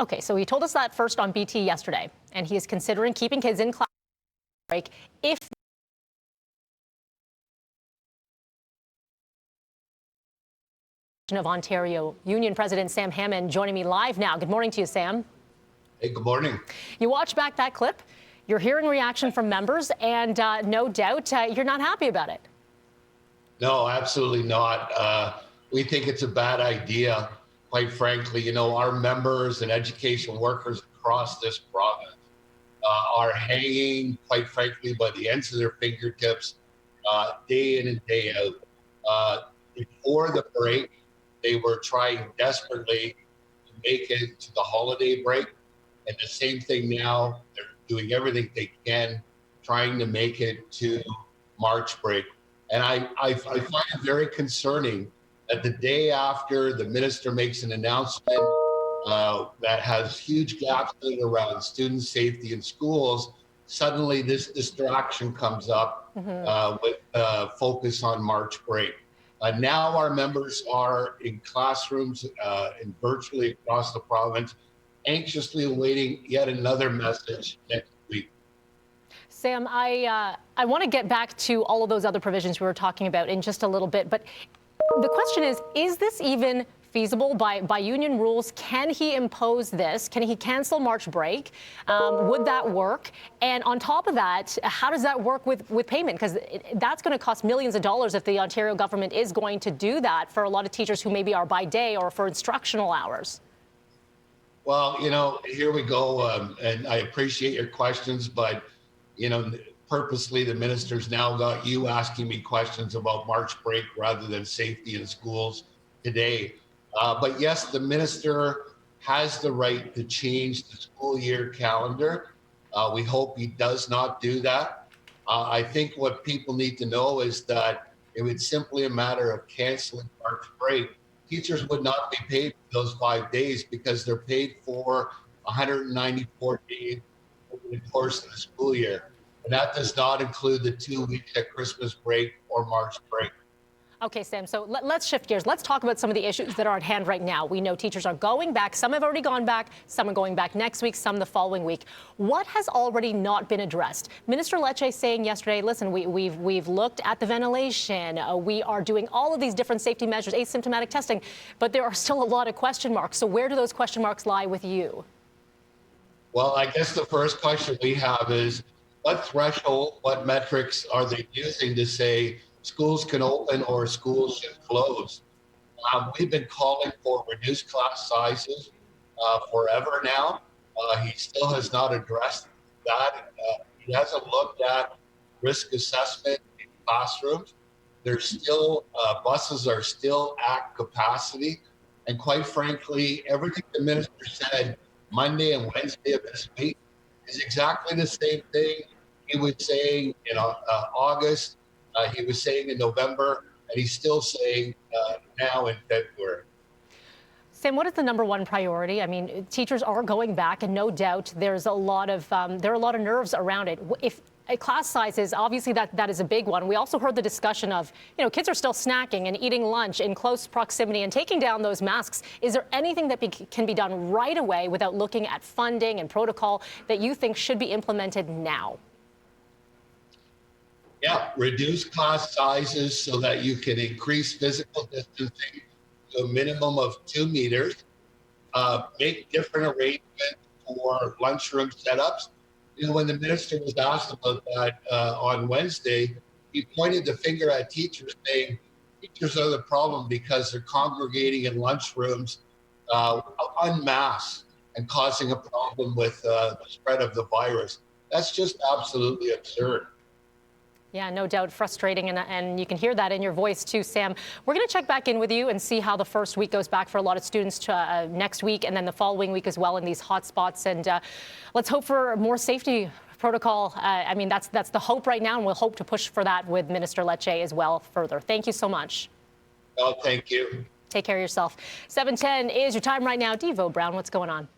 Okay, so he told us that first on BT yesterday, and he is considering keeping kids in class break if of Ontario Union President Sam Hammond joining me live now. Good morning to you, Sam. Hey, good morning. You watch back that clip, you're hearing reaction from members, and no doubt you're not happy about it. No, absolutely not. We think it's a bad idea, quite frankly. You know, our members and education workers across this province are hanging, quite frankly, by the ends of their fingertips day in and day out. Before the break, they were trying desperately to make it to the holiday break. And the same thing now, they're doing everything they can, trying to make it to March break. And I find it very concerning that the day after the minister makes an announcement that has huge gaps in it around student safety in schools, suddenly this distraction comes up with focus on March break. Now our members are in classrooms and virtually across the province, anxiously awaiting yet another message next week. Sam, I want to get back to all of those other provisions we were talking about in just a little bit, but the question is this even feasible by union rules? Can he impose this? Can he cancel March break? Would that work? And on top of that, how does that work with payment? Because that's going to cost millions of dollars if the Ontario government is going to do that for a lot of teachers who maybe are by day or for instructional hours. Well, you know, here we go. And I appreciate your questions, but, you know, purposely the minister's now got you asking me questions about March break rather than safety in schools today. But yes, the minister has the right to change the school year calendar. We hope he does not do that. I think what people need to know is that it would simply a matter of canceling March break. Teachers would not be paid for those 5 days because they're paid for 194 days over the course of the school year. And that does not include the 2 weeks at Christmas break or March break. Okay, Sam, so let's shift gears. Let's talk about some of the issues that are at hand right now. We know teachers are going back. Some have already gone back. Some are going back next week, some the following week. What has already not been addressed? Minister Lecce saying yesterday, listen, we've looked at the ventilation. We are doing all of these different safety measures, asymptomatic testing, but there are still a lot of question marks. So where do those question marks lie with you? Well, I guess the first question we have is what threshold, what metrics are they using to say schools can open or schools should close? We've been calling for reduced class sizes forever now. He still has not addressed that. He hasn't looked at risk assessment in classrooms. There's still, buses are still at capacity. And quite frankly, everything the minister said Monday and Wednesday of this week is exactly the same thing he was saying in August. He was saying in November, and he's still saying now in February. Sam, what is the number one priority? I mean, teachers are going back, and no doubt there's a lot of there are a lot of nerves around it. If class sizes, obviously that is a big one. We also heard the discussion of, you know, kids are still snacking and eating lunch in close proximity and taking down those masks. Is there anything that can be done right away without looking at funding and protocol that you think should be implemented now? Yeah, reduce class sizes so that you can increase physical distancing to a minimum of 2 meters. Make different arrangements for lunchroom setups. You know, when the minister was asked about that on Wednesday, he pointed the finger at teachers saying, teachers are the problem because they're congregating in lunchrooms en masse and causing a problem with the spread of the virus. That's just absolutely absurd. Yeah, no doubt frustrating, and you can hear that in your voice too, Sam. We're going to check back in with you and see how the first week goes back for a lot of students next week and then the following week as well in these hot spots. And let's hope for more safety protocol. I mean, that's the hope right now, and we'll hope to push for that with Minister Lecce as well further. Thank you so much. Oh, thank you. Take care of yourself. 7:10 is your time right now. Devo Brown, what's going on?